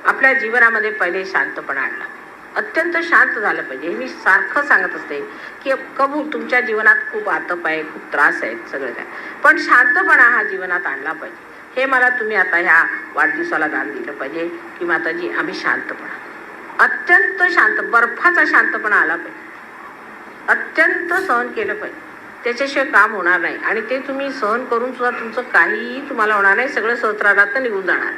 आपल्या जीवनामध्ये पहिले शांतपणा आणला, अत्यंत शांत झालं पाहिजे. हे मी सारखं सांगत असते की कबूल तुमच्या जीवनात खूप आतप आहे, खूप त्रास आहे, सगळं काय, पण शांतपणा हा जीवनात आणला पाहिजे. हे मला तुम्ही आता ह्या वाढदिवसाला दान दिलं पाहिजे की माताजी आम्ही शांतपणा, अत्यंत शांत, बर्फाचा शांतपणा आला पाहिजे, अत्यंत सहन केलं पाहिजे. त्याच्याशिवाय काम होणार नाही. आणि ते तुम्ही सहन करून सुद्धा तुमचं काहीही तुम्हाला होणार नाही, सगळं सहस्रारात निघून जाणार.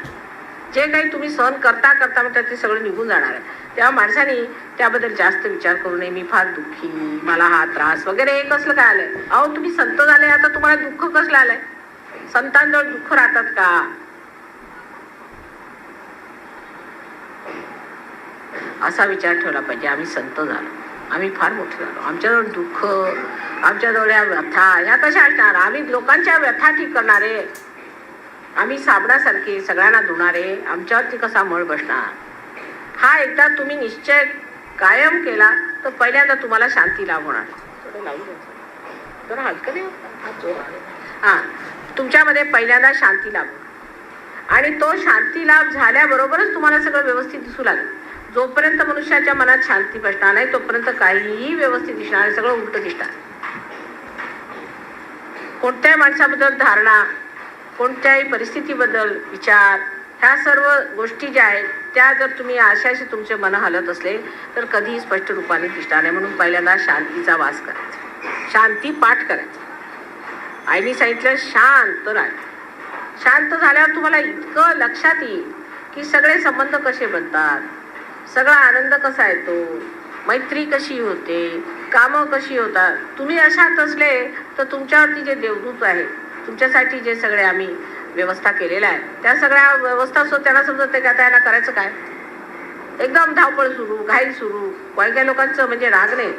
जे काही तुम्ही सहन करता करता म्हणतात ते सगळं निघून जाणार आहे. तेव्हा माणसाने त्याबद्दल जास्त विचार करू नये. मी फार दुःखी, मला हा त्रास वगैरे हे कसलं काय आलंय? अहो तुम्ही संत झाले, आता तुम्हाला दुःख कसलं आलंय? संतांजवळ दुःख राहतात का? असा विचार ठेवला पाहिजे. आम्ही संत झालो, आम्ही फार मोठे झालो, आमच्याजवळ दुःख, आमच्याजवळ या व्यथा ह्या कशा असणार? आम्ही लोकांच्या व्यथा ठीक करणारे, आम्ही साबणासारखे सगळ्यांना धुणारे, आमच्यावरती कसा मळ बसणार? हा एकदा तुम्ही निश्चय कायम केला तर पहिल्यांदा तुम्हाला शांती लाभ होणार. थोडं हलकं नाही, हा, तुमच्यामध्ये पहिल्यांदा शांती लाभ, आणि तो शांती लाभ झाल्याबरोबरच तुम्हाला सगळं व्यवस्थित दिसू लागेल. जोपर्यंत मनुष्याच्या मनात शांती बसणार नाही तोपर्यंत काहीही व्यवस्थित दिसणार नाही, सगळं उलट दिसणार. कोणत्याही माणसाबद्दल धारणा, कोणत्याही परिस्थितीबद्दल विचार, ह्या सर्व गोष्टी ज्या आहेत त्या जर तुम्ही अशाशी तुमचे मन हलत असले तर कधीही स्पष्ट रूपाने दिसणार नाही. म्हणून पहिल्यांदा शांतीचा वास करायचा, शांती पाठ करायचा. आईने सांगितलं शांत राहा. शांत झाल्यावर तुम्हाला इतकं लक्षात येईल की सगळे संबंध कसे बनतात, सगळा आनंद कसा येतो, मैत्री कशी होते, कामं कशी होतात. तुम्ही अशात असले तर तुमच्यावरती जे देवदूत आहे, तुमच्यासाठी जे सगळे आम्ही व्यवस्था केलेल्या आहे त्या सगळ्या व्यवस्था त्यांना समजत का त्यांना करायचं काय? एकदम धावपळ सुरू, घाई सुरू. काही लोकांचं म्हणजे राग नाही,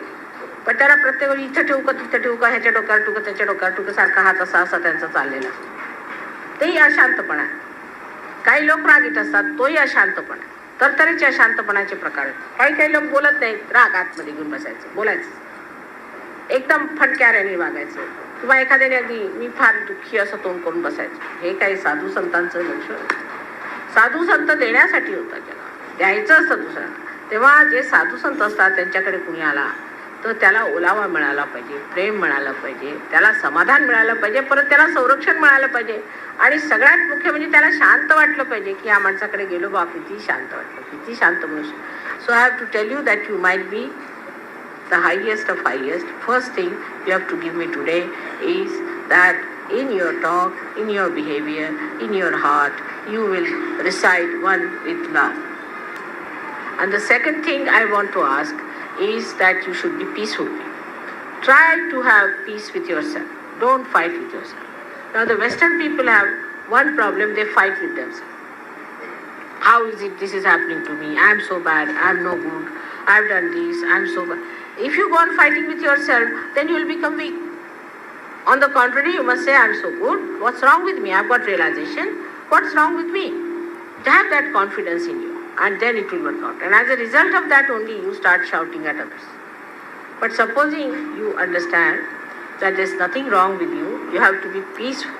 पण त्याला प्रत्येक वेळी इथं ठेवू का तिथं ठेवू का, ह्याच्या डोक्यावर ठेवू का त्याच्या डोक्यावर ठेवू का, सारखा हात असा असा त्यांचा चाललेला, तेही अशांतपणा. काही लोक रागीट असतात, तोही अशांतपणा. तरतरीचे अशांतपणाचे प्रकार आहेत. काही काही लोक बोलत नाहीत, राग आतमध्ये घेऊन बसायचं, बोलायचं, एकदम फटक्याऱ्याने वागायचं, किंवा एखाद्याने अगदी मी फार दुःखी असं तोंड करून बसायचं. हे काही साधू संतांचं लक्ष? साधू संत देण्यासाठी होता, जगा द्यायचं असतं दुसऱ्याला. तेव्हा जे साधू संत असतात त्यांच्याकडे कुणी आला तर त्याला ओलावा मिळाला पाहिजे, प्रेम मिळालं पाहिजे, त्याला समाधान मिळालं पाहिजे, परत त्याला संरक्षण मिळालं पाहिजे, आणि सगळ्यात मुख्य म्हणजे त्याला शांत वाटलं पाहिजे की या माणसाकडे गेलो बा किती शांत वाटलं, किती शांत मनुष्य. So I have to tell you that you might be the highest of highest. First thing you have to give me today is that in your talk, in your behavior, in your heart, you will recite one with love. And the second thing I want to ask is that you should be peaceful. Try to have peace with yourself. Don't fight with yourself. Now the Western people have one problem, they fight with themselves. How is it this is happening to me? I am so bad, I am no good, I have done this, I am so bad. If you go on fighting with yourself, then you will become weak. On the contrary, you must say, I am so good. What's wrong with me? I have got realization. What's wrong with me? To have that confidence in you, and then it will work out. And as a result of that only, you start shouting at others. But supposing you understand that there's nothing wrong with you, you have to be peaceful.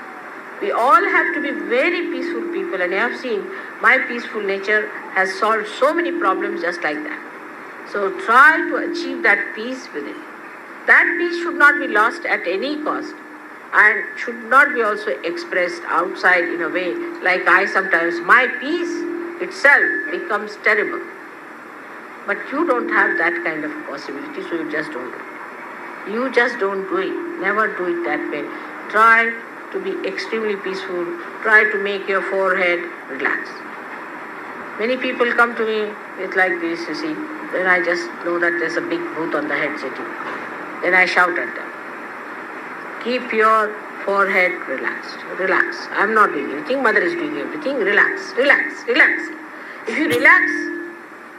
We all have to be very peaceful people, and you have seen my peaceful nature has solved so many problems just like that. So try to achieve that peace within. That peace should not be lost at any cost, and should not be also expressed outside in a way like I sometimes, my peace itself becomes terrible. But you don't have that kind of possibility, so you just don't do it. You just don't do it. Never do it that way. Try to be extremely peaceful. Try to make your forehead relax. Many people come to me with like this, you see. Then I just know that there's a big booth on the head sitting. Then I shout at them, keep your forehead relaxed. Relax. I'm not doing anything. Mother is doing everything. Relax, relax, relax. If you relax,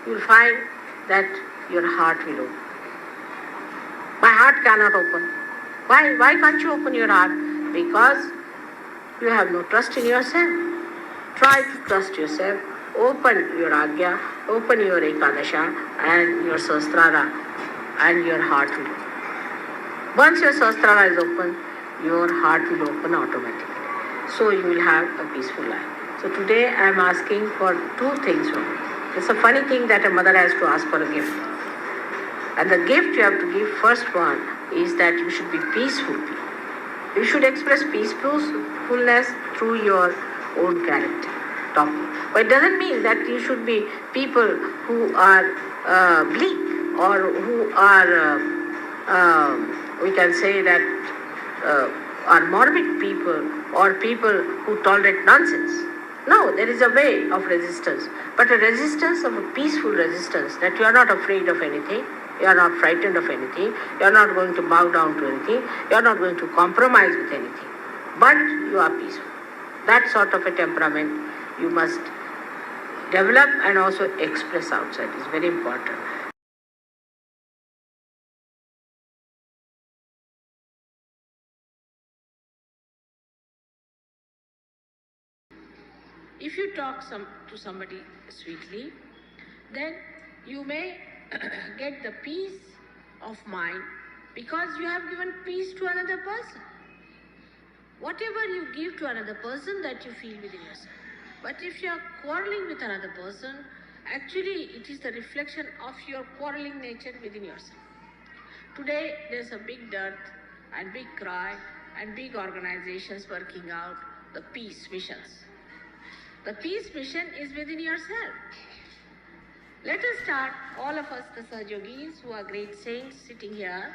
you'll find that your heart will open. My heart cannot open. Why? Why can't you open your heart? Because you have no trust in yourself. Try to trust yourself. Open your Agya, open your Ekadasha and your Sahasrara, and your heart will open. Once your Sahasrara is open, your heart will open automatically. So you will have a peaceful life. So today I am asking for two things. It's a funny thing that a mother has to ask for a gift. And the gift you have to give, first one, is that you should be peaceful people. You should express peacefulness through your own character, talking. But it doesn't mean that you should be people who are bleak or who are, we can say that, are morbid people or people who tolerate nonsense. No, there is a way of resistance, but a resistance of a peaceful resistance, that you are not afraid of anything, you are not frightened of anything, you are not going to bow down to anything, you are not going to compromise with anything, but you are peaceful. That sort of a temperament you must develop and also express outside is very important. If you talk to somebody sweetly, then you may get the peace of mind because you have given peace to another person. Whatever you give to another person, that you feel within yourself. But if you are quarreling with another person, actually it is the reflection of your quarreling nature within yourself. Today there's a big dearth and big cry and big organizations working out the peace missions. The peace mission is within yourself. Let us start, all of us, the Sahajogis, who are great saints sitting here,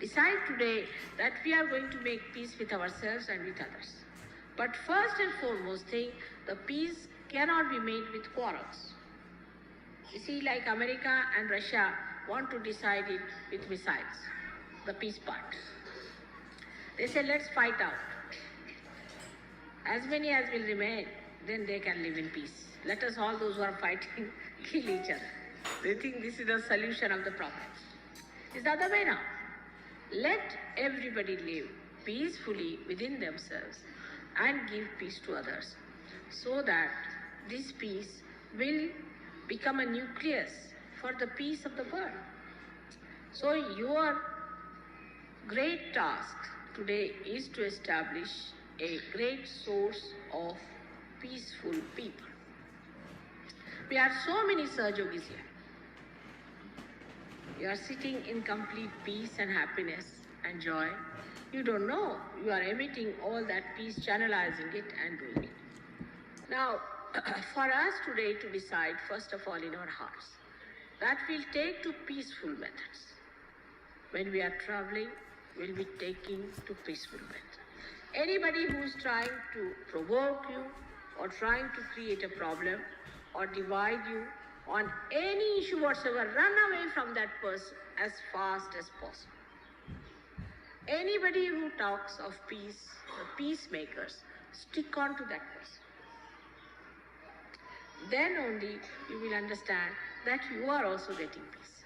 decide today that we are going to make peace with ourselves and with others. But first and foremost thing, the peace cannot be made with quarrels. You see, like America and Russia want to decide it with missiles, the peace part. They say, let's fight out. As many as will remain, then they can live in peace. Let us, all those who are fighting, kill each other. They think this is the solution of the problem. It's the other way now. Let everybody live peacefully within themselves and give peace to others, so that this peace will become a nucleus for the peace of the world. So your great task today is to establish a great source of peaceful people. We are so many Sahajogis here. You are sitting in complete peace and happiness and joy. You don't know. You are emitting all that peace, channelizing it and doing it. Now, for us today to decide, first of all, in our hearts, that we'll take to peaceful methods. When we are traveling, we'll be taking to peaceful methods. Anybody who is trying to provoke you or trying to create a problem or divide you on any issue whatsoever, run away from that person as fast as possible. Anybody who talks of peace, the peacemakers, stick on to that person. Then only you will understand that you are also getting peace.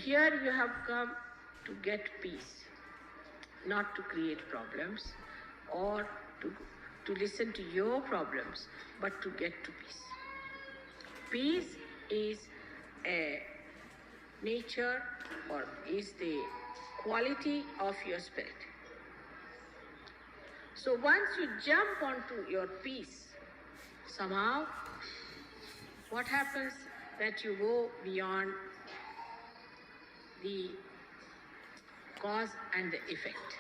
Here you have come to get peace, not to create problems or to listen to your problems, but to get to peace. Peace is a nature or is the quality of your spirit. So once you jump onto your peace, somehow what happens that you go beyond the cause and the effect.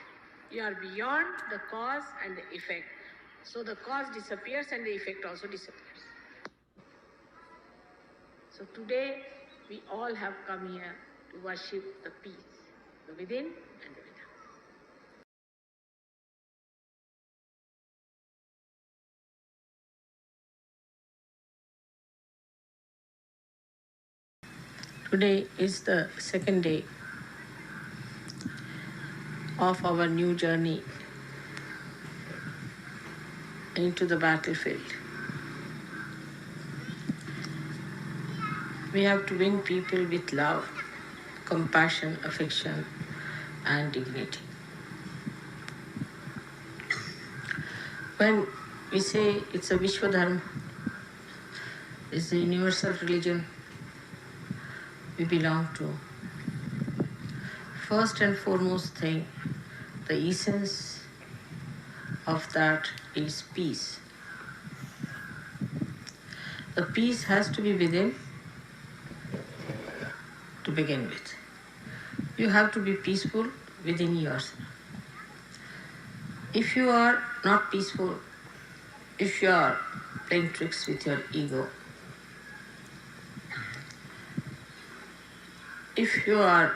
You are beyond the cause and the effect. So the cause disappears and the effect also disappears. So today we all have come here to worship the peace, the within and the without. Today is the second day of our new journey into the battlefield. We have to win people with love, compassion, affection, and dignity. When we say it's a Vishwa Dharma, it's the universal religion we belong to, first and foremost thing, the essence of that is peace. The peace has to be within to begin with. You have to be peaceful within yourself. If you are not peaceful, if you are playing tricks with your ego, if you are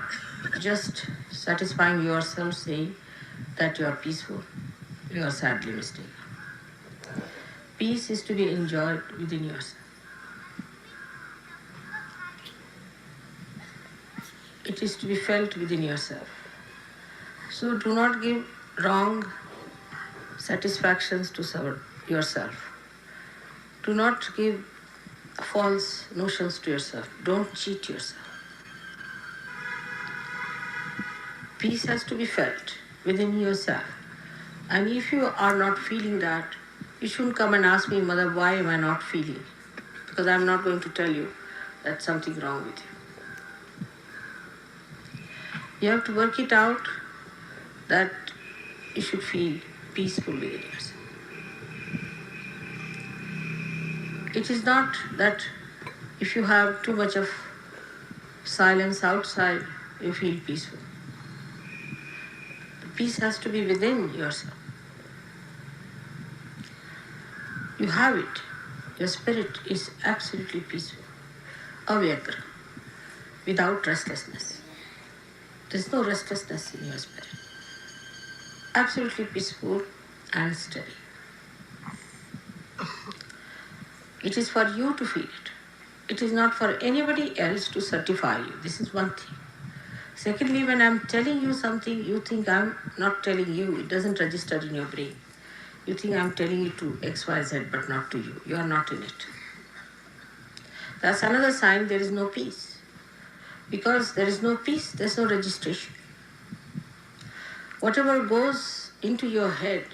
just satisfying yourself saying that you are peaceful, you are sadly mistaken. Peace is to be enjoyed within yourself. It is to be felt within yourself. So do not give wrong satisfactions to yourself. Do not give false notions to yourself. Don't cheat yourself. Peace has to be felt within yourself. And if you are not feeling that, you shouldn't come and ask me, Mother, why am I not feeling? Because I'm not going to tell you that's something wrong with you. You have to work it out that you should feel peaceful within yourself. It is not that if you have too much of silence outside, you feel peaceful. The peace has to be within yourself. You have it. Your spirit is absolutely peaceful. Avyagra, without restlessness. There is no restlessness in your spirit. Absolutely peaceful and steady. It is for you to feel it. It is not for anybody else to certify you. This is one thing. Secondly, when I'm telling you something, you think I'm not telling you. It doesn't register in your brain. You think I'm telling it to X, Y, Z, but not to you. You are not in it. That's another sign there is no peace. Because there is no peace, there's no registration. Whatever goes into your head,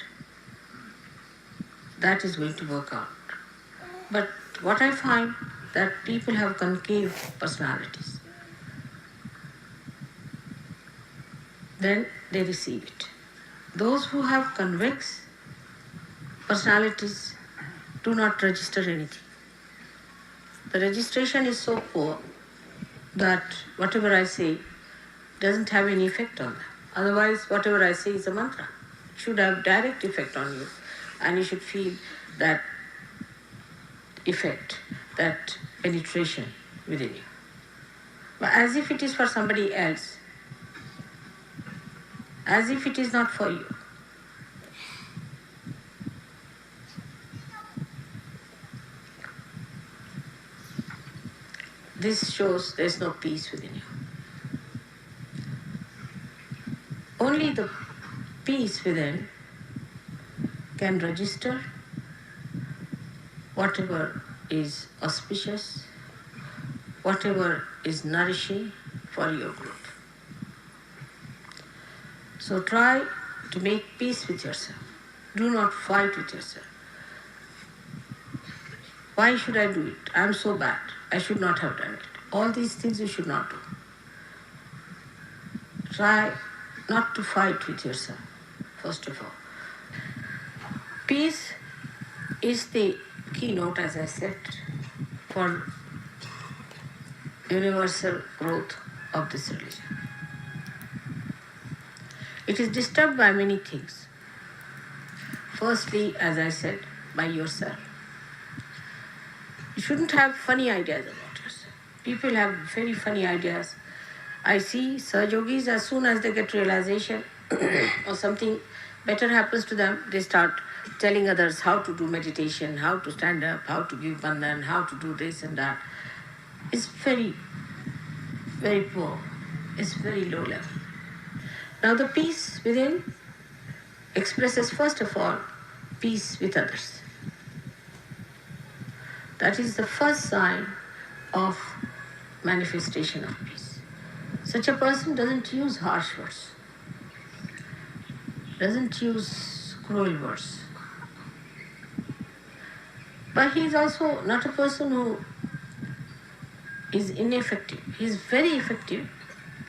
that is going to work out. But what I find that people have concave personalities. Then they receive it. Those who have convex personalities do not register anything. The registration is so poor that whatever I say doesn't have any effect on them. Otherwise, whatever I say is a mantra. It should have direct effect on you, and you should feel that effect, that penetration within you. But as if it is for somebody else, as if it is not for you. This shows there is no peace within you. Only the peace within can register whatever is auspicious, whatever is nourishing for your growth. So try to make peace with yourself. Do not fight with yourself. Why should I do it? I am so bad. I should not have done it. All these things you should not do. Try not to fight with yourself, first of all. Peace is the keynote, as I said, for universal growth of this religion. It is disturbed by many things. Firstly, as I said, by yourself. You shouldn't have funny ideas about yourself. People have very funny ideas. I see Sahajogis, as soon as they get realization or something better happens to them, they start telling others how to do meditation, how to stand up, how to give bandhan, how to do this and that. It's very, very poor. It's very low level. Now the peace within expresses first of all peace with others. That is the first sign of manifestation of peace. Such a person doesn't use harsh words, doesn't use cruel words. But he is also not a person who is ineffective. He is very effective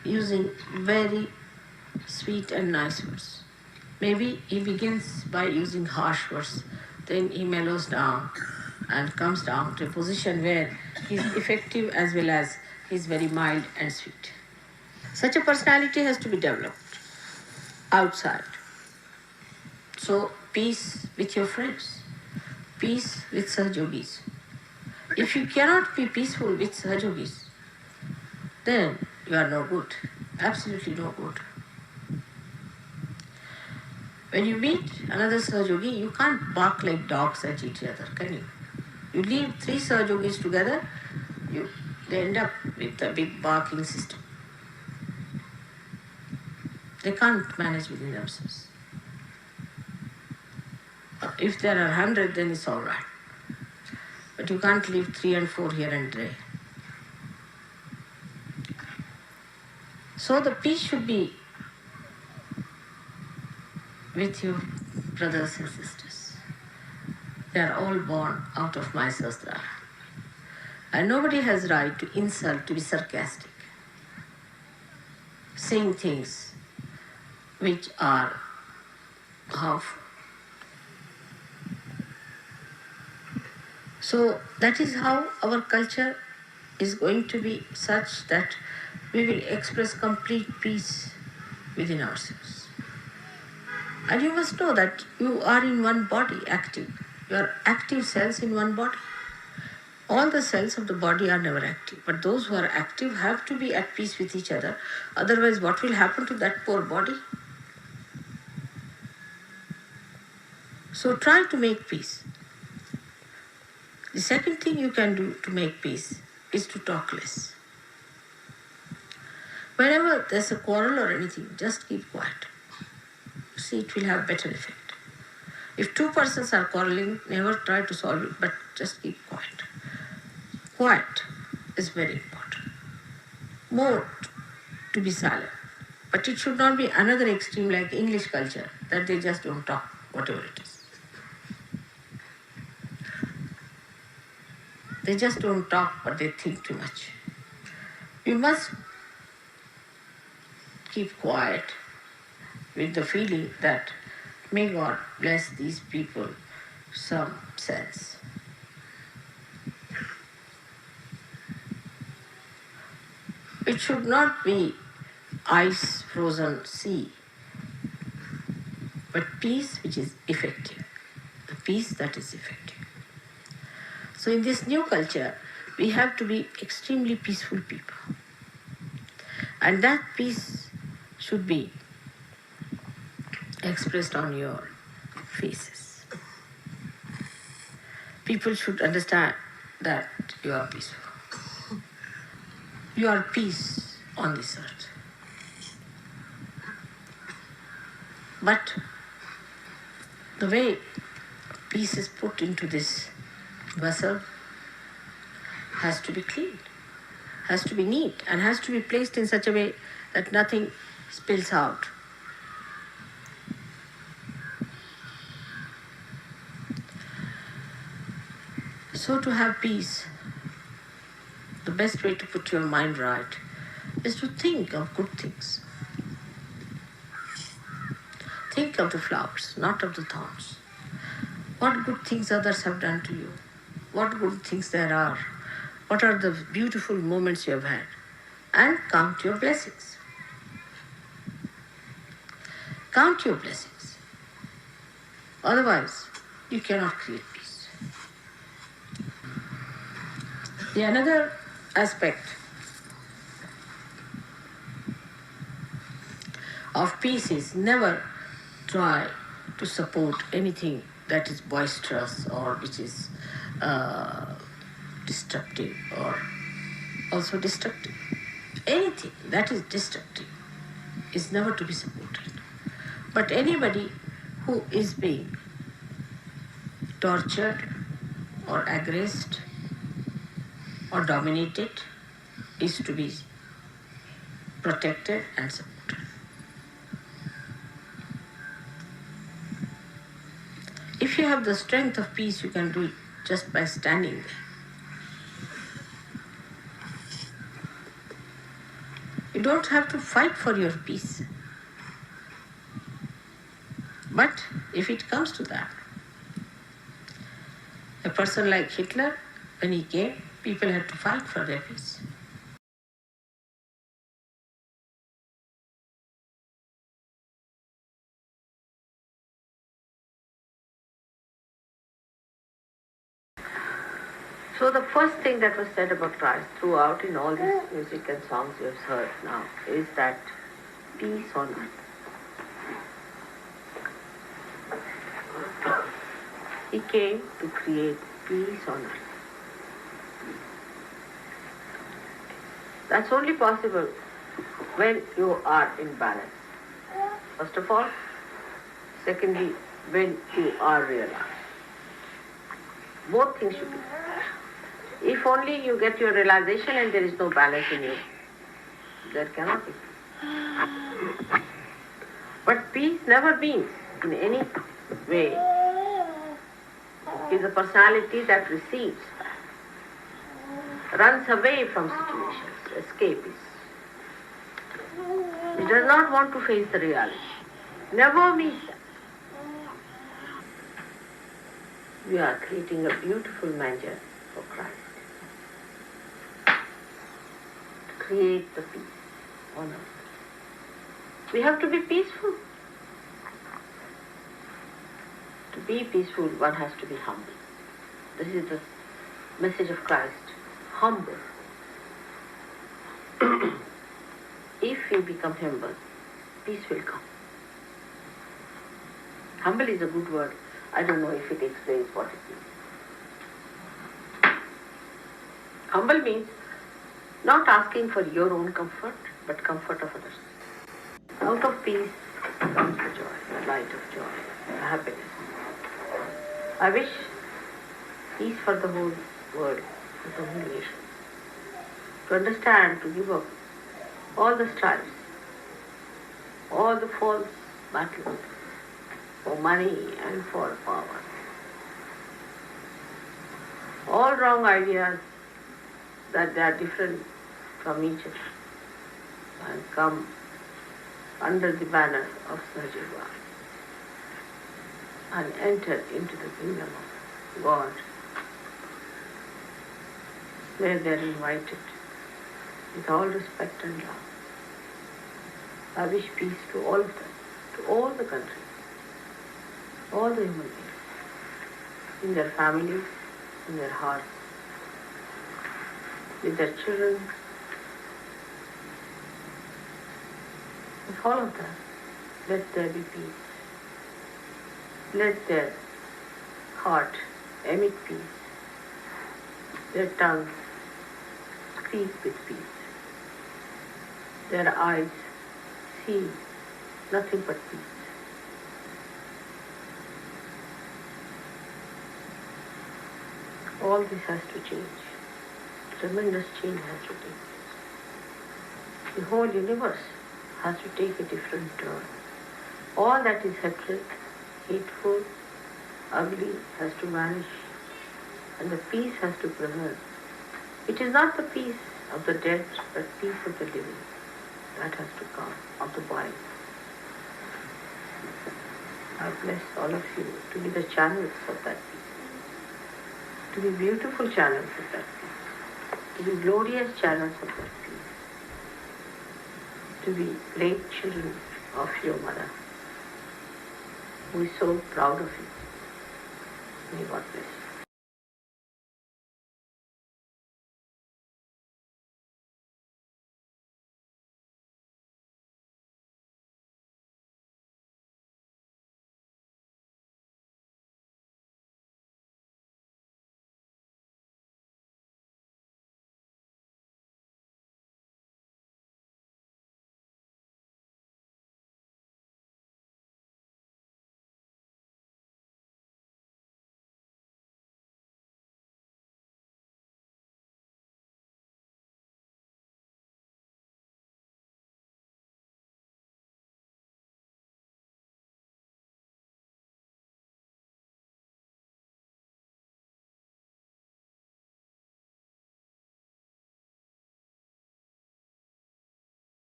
using very sweet and nice words, Maybe he begins by using harsh words, then he mellows down and comes down to a position where he is effective as well as he is very mild and sweet. Such a personality has to be developed outside. So, peace with your friends, peace with Sahajogis. If you cannot be peaceful with Sahajogis, then you are no good, absolutely no good. When you meet another Sahajogi, you can't bark like dogs at each other, can you? You leave 3 Sahajogis together, they end up with a big barking system. They can't manage within themselves. If there are 100, then it's all right. But you can't leave 3 and 4 here and there. So the peace should be with your brothers and sisters. They are all born out of my sastra. And nobody has right to insult, to be sarcastic, saying things which are harmful. So that is how our culture is going to be such that we will express complete peace within ourselves. And you must know that you are in one body, active. You are active cells in one body. All the cells of the body are never active, but those who are active have to be at peace with each other. Otherwise, what will happen to that poor body? So try to make peace. The second thing you can do to make peace is to talk less. Whenever there's a quarrel or anything, just keep quiet. See, it will have better effect. If 2 persons are quarreling, never try to solve it, but just keep quiet. Quiet is very important. More to be silent. But it should not be another extreme like English culture, that they just don't talk, whatever it is. They just don't talk, but they think too much. You must keep quiet with the feeling that may God bless these people some sense. It should not be ice frozen sea, but peace which is effective, the peace that is effective. So in this new culture, we have to be extremely peaceful people. And that peace should be expressed on your faces. People should understand that you are peaceful. You are peace on this earth. But the way peace is put into this vessel has to be clean, has to be neat, and has to be placed in such a way that nothing spills out. So to have peace, the best way to put your mind right is to think of good things. Think of the flowers, not of the thorns. What good things others have done to you? What good things there are? What are the beautiful moments you have had? And count your blessings. Count your blessings. Otherwise, you cannot create peace. The another aspect of peace is never try to support anything that is boisterous or which is destructive or also destructive. Anything that is destructive is never to be supported. But anybody who is being tortured or aggressed or dominated is to be protected and supported. If you have the strength of peace, you can do it just by standing there. You don't have to fight for your peace. But if it comes to that, a person like Hitler, when he came, people had to fight for their peace. So the first thing that was said about Christ throughout in all this music and songs you have heard now is that peace on earth. He came to create peace on earth. That's only possible when you are in balance. First of all. Secondly, when you are realized. Both things should be. If only you get your realization and there is no balance in you, there cannot be. But peace never means in any way is a personality that receives, runs away from situations, escapes. It does not want to face the reality. Never means that. We are creating a beautiful manger for Christ. To create the peace on earth. We have to be peaceful. To be peaceful, one has to be humble. This is the message of Christ. Humble. If you become humble, peace will come. Humble is a good word. I don't know if it explains what it means. Humble means not asking for your own comfort, but comfort of others. Out of peace comes the joy, the light of joy, the happiness. I wish peace for the whole world, for the whole nation. To understand, to give up all the strifes, all the false battles for money and for power. All wrong ideas that they are different from each other and come under the banner of Sajiva and enter into the kingdom of God, where they are invited with all respect and love. I wish peace to all of them, to all the countries, all the human beings, in their families, in their hearts, with their children, with all of them. Let there be peace. Let their heart emit peace, their tongue speak with peace, their eyes see nothing but peace. All this has to change. Tremendous change has to take place. The whole universe has to take a different turn. All that is hatred, hateful, ugly has to vanish, and the peace has to prevail. It is not the peace of the dead, but peace of the living. That has to come, of the body. I bless all of you to be the channels of that peace, to be beautiful channels of that peace, to be glorious channels of that peace, to be great children of your mother, who is so proud of you. May God bless you.